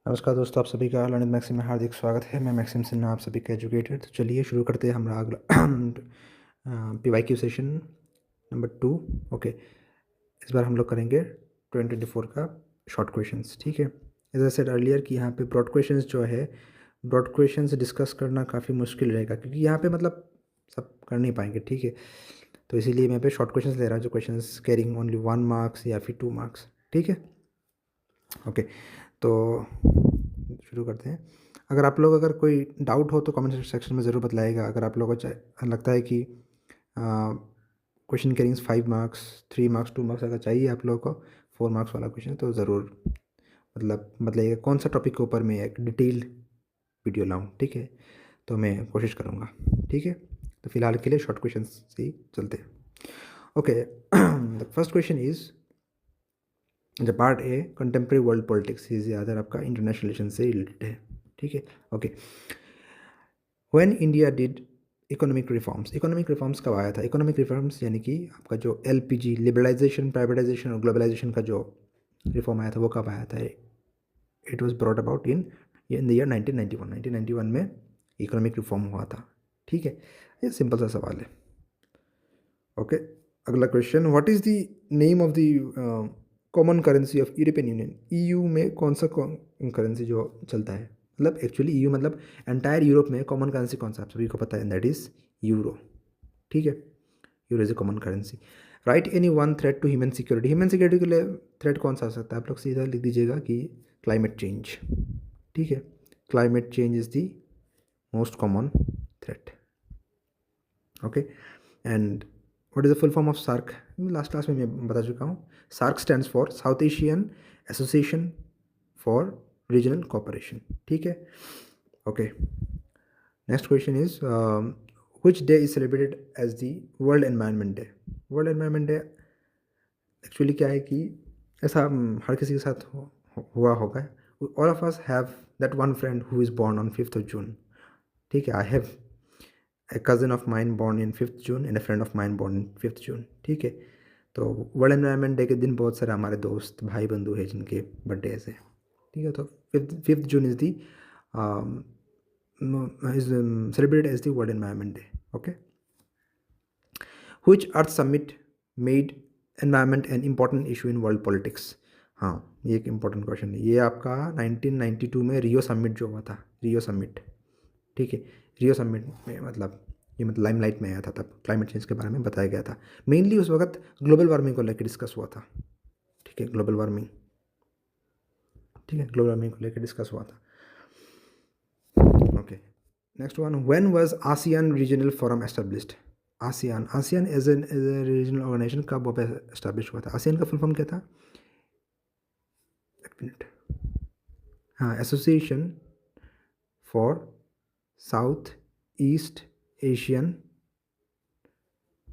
नमस्कार दोस्तों, आप सभी का लर्निंग मैक्सिम में हार्दिक स्वागत है। मैं मैक्सिम सिन्हा, आप सभी का एजुकेटर। तो चलिए शुरू करते हैं हमारा अगला PYQ सेशन नंबर 2। ओके, इस बार हम लोग करेंगे 2024 का शॉर्ट क्वेश्चंस। ठीक है, एज आई सेड अर्लियर कि यहाँ पे ब्रॉड क्वेश्चंस जो है, ब्रॉड क्वेश्चंस डिस्कस करना काफ़ी मुश्किल रहेगा क्योंकि यहाँ पे मतलब सब कर नहीं पाएंगे। ठीक है, तो इसीलिए मैं पे शॉर्ट क्वेश्चंस ले रहा हूँ, जो क्वेश्चंस कैरिंग ओनली 1 मार्क्स या फिर 2 मार्क्स। ठीक है, ओके। तो शुरू करते हैं। अगर कोई डाउट हो तो कमेंट सेक्शन में ज़रूर बताइएगा। अगर आप लोगों को लगता है कि क्वेश्चन कैरिंग्स 5 मार्क्स, 3 मार्क्स, 2 मार्क्स अगर चाहिए आप लोगों को 4 मार्क्स वाला क्वेश्चन, तो ज़रूर मतलब बताइएगा कौन सा टॉपिक के ऊपर मैं एक डिटेल्ड वीडियो लाऊं। ठीक है, तो मैं कोशिश करूँगा। ठीक है, तो फिलहाल के लिए शॉर्ट क्वेश्चन से ही चलते हैं। Okay, the first question is जब part A contemporary world politics, ये ज़्यादा आपका इंटरनेशनल रिलेशन से रिलेटेड है। ठीक है, okay. When India did economic reforms कब आया था? इकोनॉमिक रिफॉर्म्स यानी कि आपका जो LPG लिबरलाइजेशन, प्राइवेटाइजेशन और ग्लोबलाइजेशन का जो रिफॉर्म आया था वो कब आया था? It was brought about in the year 1991। 1991 में इकोनॉमिक रिफॉर्म हुआ था। ठीक है, ये सिंपल सा सवाल है। ओके, अगला question, what is the name of the common currency of European union? EU में कौन सा करेंसी जो चलता है? मतलब एक्चुअली EU मतलब एंटायर यूरोप में कॉमन करेंसी कौन सा, आप सभी को पता है, दैट इज़ यूरो। ठीक है, euro is a common currency. Right any one threat to human security. Human security के लिए थ्रेट कौन सा हो सकता है? आप लोग सीधा लिख दीजिएगा कि क्लाइमेट चेंज। ठीक है, climate change is the most common threat. Okay, and what is the full form of SAARC? Last class में मैं बता चुका हूँ। SAARC stands for South Asian Association for Regional Cooperation. ठीक है, okay. Next question is which day is celebrated as the World Environment Day? World Environment Day actually क्या है कि ऐसा हर किसी के साथ हुआ होगा। All of us have that one friend who is born on 5th of June. ठीक है, I have a cousin of mine born in 5th June and A friend of mine born in 5th June. ठीक है, तो world Environment day के दिन बहुत सारे हमारे दोस्त भाई बंधु हैं जिनके बर्थडेज है। ठीक है, तो 5th June is the is celebrated as the World Environment Day. Okay, which Earth Summit made environment an important issue in world politics? हाँ, ये एक इम्पॉर्टेंट क्वेश्चन है। ये आपका 1992 में रियो समिट जो हुआ था, रियो समिट। ठीक है, रियो समिट में मतलब ये मतलब लाइमलाइट में आया था, तब क्लाइमेट चेंज के बारे में बताया गया था। मेनली उस वक्त ग्लोबल वार्मिंग को लेकर डिस्कस हुआ था। ठीक है, ग्लोबल वार्मिंग। ठीक है, ग्लोबल वार्मिंग को लेकर डिस्कस हुआ था। Okay, next one, when was ASEAN Regional Forum established? ASEAN ASEAN as an regional organisation कब एस्टेब्लिश हुआ था? आसियान का फुल फॉर्म क्या था? एक मिनट। हाँ, Association for South East Asian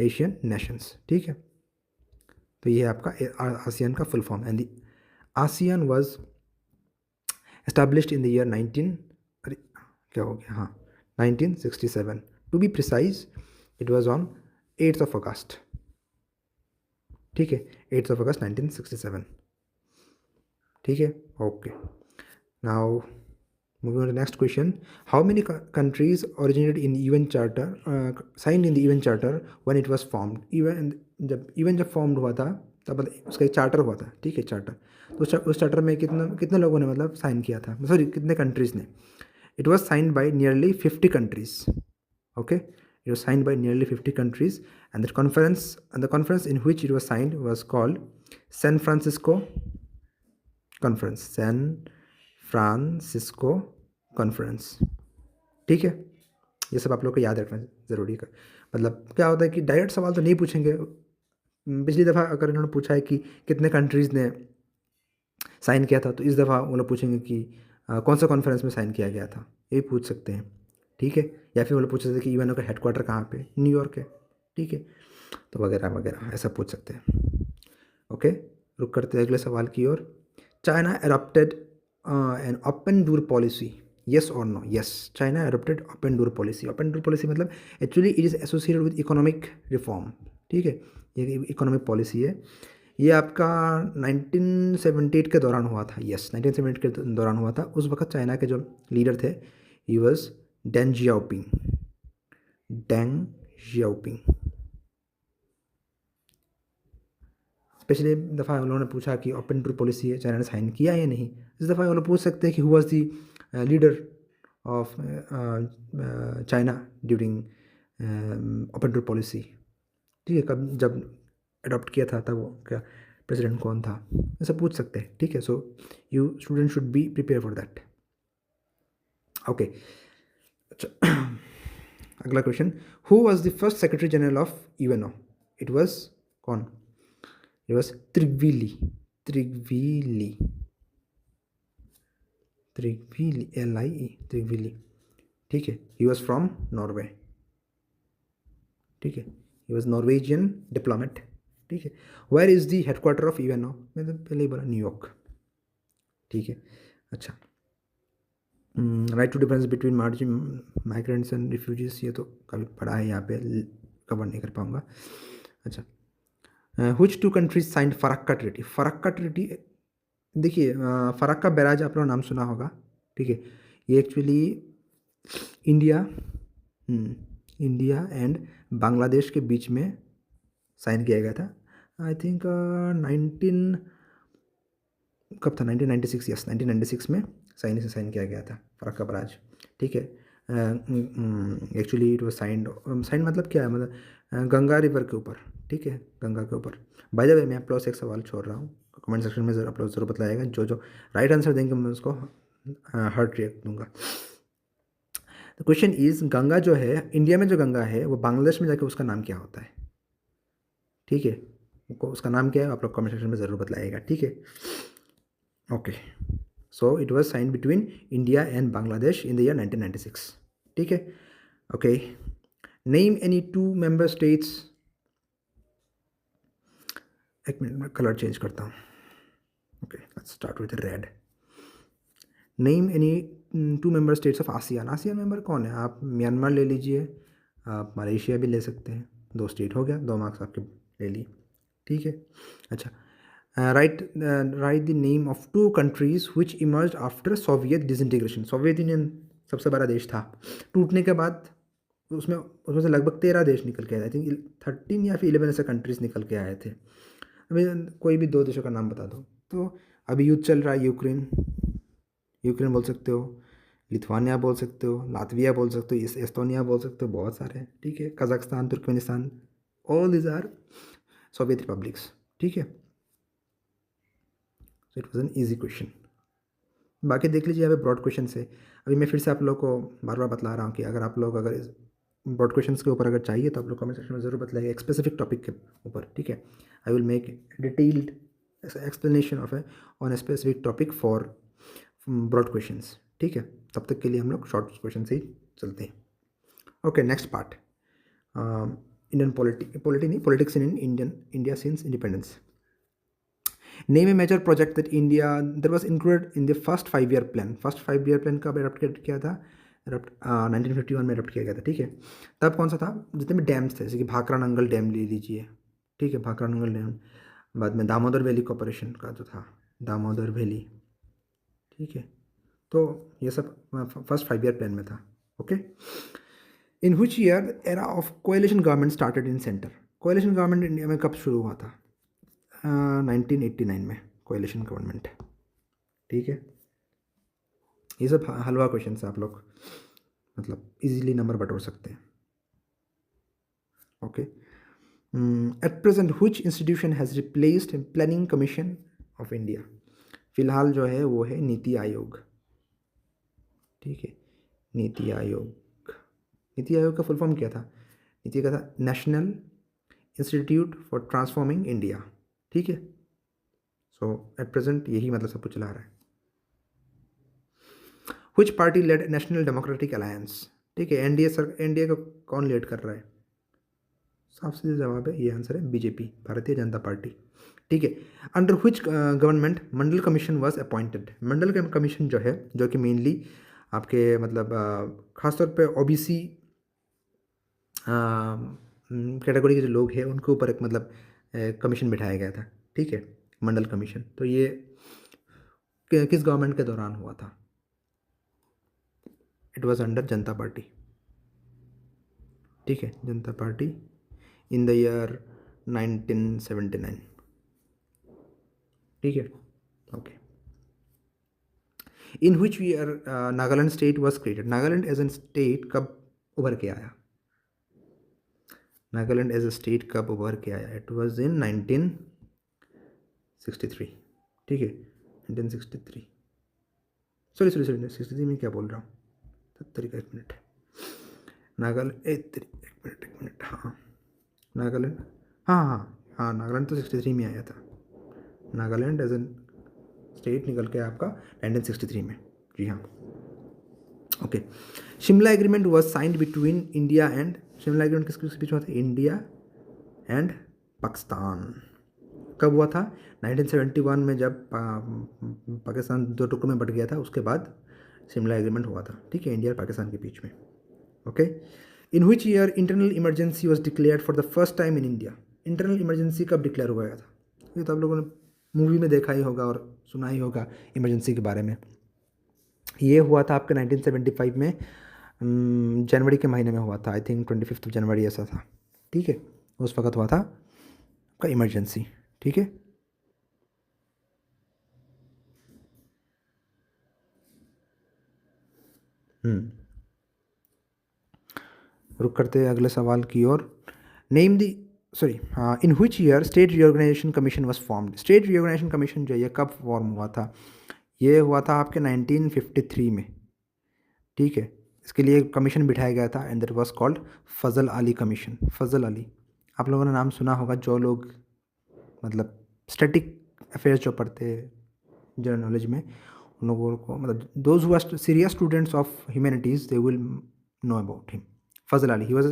Asian Nations. ठीक है, तो ये है आपका आसियान का full form. And ASEAN was established in the year 19, अरे क्या हो गया, हाँ, 1967 to be precise. It was on 8th of August. ठीक है, 8th of August 1967। ठीक है, okay. Now moving on to the next question, how many countries originated in UN charter, signed in the UN charter when it was formed? जब formed हुआ था तब उसका एक चार्टर हुआ था। ठीक है, चार्टर, तो उस चार्टर में कितना कितने लोगों ने मतलब साइन किया था, सॉरी कितने कंट्रीज़ ने? It was signed by nearly 50 countries. Okay, it was signed by nearly 50 countries, and the conference in which it was signed was called San Francisco Conference. San Francisco Conference. ठीक है, ये सब आप लोग को याद रखना ज़रूरी है। मतलब क्या होता है कि डायरेक्ट सवाल तो नहीं पूछेंगे। पिछली दफ़ा अगर इन्होंने पूछा है कि कितने कंट्रीज़ ने साइन किया था, तो इस दफ़ा वो लोग पूछेंगे कि कौन सा कॉन्फ्रेंस में साइन किया गया था, ये पूछ सकते हैं। ठीक है, या फिर वो लोग पूछ सकते हैं कि यूएनओ का हेडक्वार्टर कहाँ पे, न्यूयॉर्क है। ठीक है, तो वगैरह वगैरह ऐसा पूछ सकते हैं। ओके, रुक करते हैं अगले सवाल की ओर। China adopted an open door policy, yes और no? Yes, China adopted open door policy. Open door policy मतलब actually it is associated with economic reform. ठीक है, ये इकोनॉमिक पॉलिसी है। ये आपका 1978 के दौरान हुआ था। यस, 1978 के दौरान हुआ था। उस वक्त चाइना के जो लीडर थे, he was Deng Xiaoping. Deng Xiaoping. पिछले दफ़ा उन्होंने पूछा कि ओपन टूर पॉलिसी चाइना ने साइन किया या नहीं। इस दफ़ा वो लोग पूछ सकते हैं कि who was the leader of China during open door policy. ठीक है, कब जब अडॉप्ट किया था तब वो क्या प्रेसिडेंट कौन था, ऐसा पूछ सकते हैं। ठीक है, so you student should be prepare for that. Okay, अच्छा अगला question, who was the first secretary general of UNO? It was कौन? It was Trygve Lie. Trygve Lie, Trygve Lie, LIE, Trygve Lie. ठीक है, ही वॉज फ्रॉम नॉर्वे। ठीक है, he was Norwegian diplomat. ठीक है, where is the headquarter of UNO? मैंने पहले ही बोला, न्यूयॉर्क। ठीक है, अच्छा, write two difference between margin migrants and refugees, ये तो काफ़ी पढ़ा है, यहाँ पे कवर नहीं कर पाऊँगा। अच्छा, which two countries signed Farakka treaty? Farakka treaty, देखिए फरक्का बैराज आप लोगों ने नाम सुना होगा। ठीक है, ये actually India India and Bangladesh के बीच में साइन किया गया था। आई थिंक 19 कब था, 1996। यस, 1996 में साइन किया गया था फरक्का बैराज। ठीक है, एक्चुअली इट वाज साइन मतलब क्या है, मतलब गंगा रिवर के ऊपर। ठीक है, गंगा के ऊपर। बाय द वे, मैं आप लोगों से एक सवाल छोड़ रहा हूँ, कमेंट सेक्शन में आप लोग जरूर बताइएगा। जो जो राइट आंसर देंगे मैं उसको हार्ट रिएक्ट दूंगा। द क्वेश्चन इज, गंगा जो है, इंडिया में जो गंगा है, वो बांग्लादेश में जाके उसका नाम क्या होता है? ठीक है, उसका नाम क्या है आप लोग कमेंट सेक्शन में ज़रूर बताइएगा। ठीक है, okay, so it was sign between India and Bangladesh in the year 1996। ठीक है, okay, name any two member states. एक मिनट में कलर चेंज करता हूँ। Okay, let's start with red. Name any two member states of ASEAN. ASEAN member कौन है? आप Myanmar ले लीजिए, आप मलेशिया भी ले सकते हैं। 2 स्टेट हो गया, 2 मार्क्स आपके ले लिए। ठीक है, अच्छा, right the name of 2 countries which emerge after Soviet disintegration. Soviet union सबसे बड़ा देश था, टूटने के बाद उसमें उसमें से लगभग 13 देश निकल के आए। आई थिंक 13 या फिर 11 ऐसे कंट्रीज निकल के आए थे। अभी कोई भी 2 देशों का नाम बता दो। तो अभी युद्ध चल रहा है, यूक्रेन, यूक्रेन बोल सकते हो, लिथुआनिया बोल सकते हो, लातविया बोल सकते हो, एस्तोनिया बोल सकते हो, बहुत सारे हैं। ठीक है, Kazakhstan, Turkmenistan, all these are Soviet republics. ठीक है, so it was an easy question. बाकी देख लीजिए, यहाँ पे ब्रॉड क्वेश्चन है। अभी मैं फिर से आप लोग को बार बार बतला रहा हूँ कि अगर आप लोग अगर इस ब्रॉड क्वेश्चन के ऊपर अगर चाहिए तो आप लोग कमेंट सेक्शन में ज़रूर बताइएगा, एक स्पेसिफिक टॉपिक के ऊपर। ठीक है, I will make detailed explanation of a on a specific topic for broad questions. ठीक है, तब तक के लिए हम लोग शॉर्ट क्वेश्चन से ही चलते हैं। Okay, next part, Indian politics in India since independence. Name a major project that India that was included in the first 5 year plan. First 5 year plan कब एडॉप्ट किया था? 1951 में एडॉप्ट किया गया था। ठीक है, तब कौन सा था? जितने भी डैम्स थे, जैसे कि भाखरा नंगल डैम ले लीजिए। ठीक है, भाखरा नंगल डैम, बाद में दामोदर वैली कॉरपोरेशन का जो था, दामोदर वैली। ठीक है, तो ये सब फर्स्ट 5 ईयर प्लान में था। Okay, in which year era of coalition government started in centre? Coalition government India में कब शुरू हुआ था? 1989 में कोएलिशन गवर्नमेंट। ठीक है, ये सब हलवा क्वेश्चन से आप लोग मतलब इजीली नंबर बटोर सकते हैं। Okay, at present which institution has replaced planning commission of India? फिलहाल जो है वो है नीति आयोग। ठीक है, नीति आयोग। नीति आयोग का फुल फॉर्म क्या था? नीति का था national institute for transforming India. ठीक है, सो एट प्रेजेंट यही मतलब सब कुछ चला रहा है। Which party led National Democratic Alliance? ठीक है, एनडीए को कौन लीड कर रहा है? साफ सीधा जवाब है, ये आंसर है बीजेपी, भारतीय जनता पार्टी। ठीक है, under which government Mandal commission was appointed? Mandal commission जो है, जो कि मेनली आपके मतलब खासतौर पे ओबीसी कैटेगरी के जो लोग हैं उनके ऊपर एक मतलब कमीशन बिठाया गया था। ठीक है, मंडल कमीशन। तो ये किस गवर्नमेंट के दौरान हुआ था? It was under Janata party, ठीक है, जनता पार्टी इन द ईयर 1979, ठीक है, okay. In which year Nagaland state was created? Nagaland as an state कब उभर के आया? नागालैंड एज ए स्टेट कब उभर के आया? इट वॉज इन 1963, ठीक है, 1963, सॉरी 63 में क्या बोल रहा हूँ, 70 का, एक मिनट, नागालैंड एक मिनट, हाँ नागालैंड, हाँ नागालैंड तो 63 में आया था। नागालैंड एज एन स्टेट निकल के आपका 1963 में, जी हाँ, okay. Shimla agreement was signed between India and, Shimla agreement किसके बीच में था? India and Pakistan. कब हुआ था? 1971 में, जब पाकिस्तान दो टुकड़ों में बट गया था, उसके बाद शिमला एग्रीमेंट हुआ था, ठीक है, इंडिया और पाकिस्तान के बीच में, okay. In which year internal emergency was declared for the first time in India? Internal emergency कब डिक्लेयर हुआ था? ये तो आप लोगों ने मूवी में देखा ही होगा और सुना ही होगा इमरजेंसी के बारे में। ये हुआ था आपके 1975 में, जनवरी के महीने में हुआ था, आई थिंक 25 जनवरी ऐसा था, ठीक है, उस वक्त हुआ था आपका इमरजेंसी, ठीक है। रुक करते हैं अगले सवाल की ओर। Name the, sorry, in which year state reorganisation commission was formed? State reorganisation commission जो है ये कब फॉर्म हुआ था? ये हुआ था आपके 1953 में, ठीक है। इसके लिए कमीशन बिठाया गया था and that was called Fazal Ali commission. Fazal Ali, आप लोगों ने नाम सुना होगा, जो लोग मतलब स्टैटिक अफेयर्स जो पढ़ते हैं जनरल नॉलेज में, उन लोगों को, मतलब those who are serious students of humanities, they will know about him. Fazal Ali, he was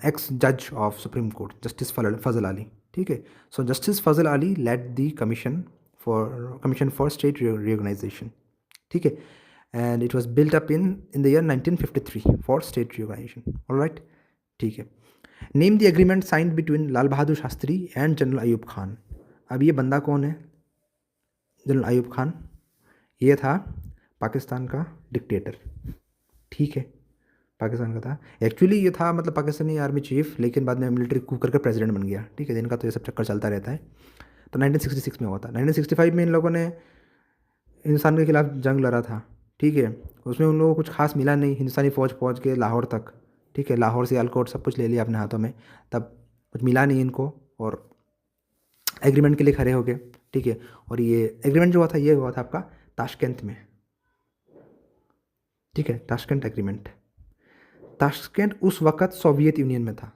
ex जज of supreme court, justice Fazal Ali, ठीक है। So justice Fazal Ali led the commission for state reorganisation, ठीक है, and it was built up in the year 1953 for state reorganization, all right, ठीक है। Name the agreement signed between Lal Bahadur Shastri and general Ayub Khan. अब ये बंदा कौन है? जनरल अयूब खान, ये था पाकिस्तान का डिक्टेटर, ठीक है, पाकिस्तान का था एक्चुअली, ये था मतलब पाकिस्तानी आर्मी चीफ, लेकिन बाद में मिलिट्री कूप करके प्रेसिडेंट बन गया, ठीक है, इनका तो ये सब चक्कर चलता रहता है। तो 1966 में हुआ था। 1965 में इन लोगों ने हिंदुस्तान के खिलाफ जंग लड़ा था, ठीक है, उसमें उन लोगों को कुछ खास मिला नहीं, हिंदुस्तानी फ़ौज पहुंच के लाहौर तक, ठीक है, लाहौर से सियालकोट सब कुछ ले लिया अपने हाथों में, तब कुछ मिला नहीं इनको, और एग्रीमेंट के लिए खड़े हो गए, ठीक है। और ये एग्रीमेंट जो हुआ था, ये हुआ था आपका ताशकंद में, ठीक है, ताशकंद एग्रीमेंट। ताशकंद उस वक्त सोवियत यूनियन में था,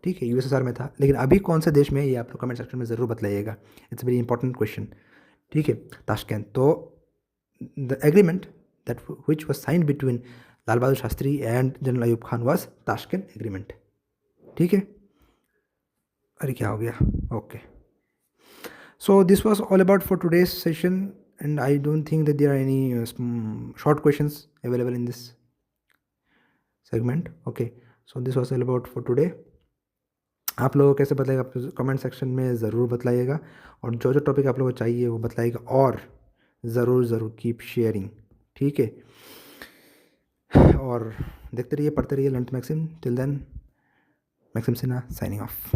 ठीक है, यूएसएसआर में था, लेकिन अभी कौन से देश में है ये आप लोग कमेंट सेक्शन में ज़रूर बताइएगा, इट्स वेरी इंपॉर्टेंट क्वेश्चन, ठीक है। ताशकंद, तो the agreement that which was signed between Lal Bahadur Shastri and general Ayub Khan was Tashkent agreement, ठीक है। अरे क्या हो गया, okay. So this was all about for today's session and I don't think that there are any short questions available in this segment, okay. So this was all about for today. आप लोगों को कैसे बताएगा, आप comment section में ज़रूर बताइएगा, और जो जो टॉपिक आप लोगों को चाहिए वो बताइएगा, और ज़रूर कीप शेयरिंग, ठीक है। और देखते रहिए, पढ़ते रहिए learn Maxim. Till then, Maxim Sinha signing of.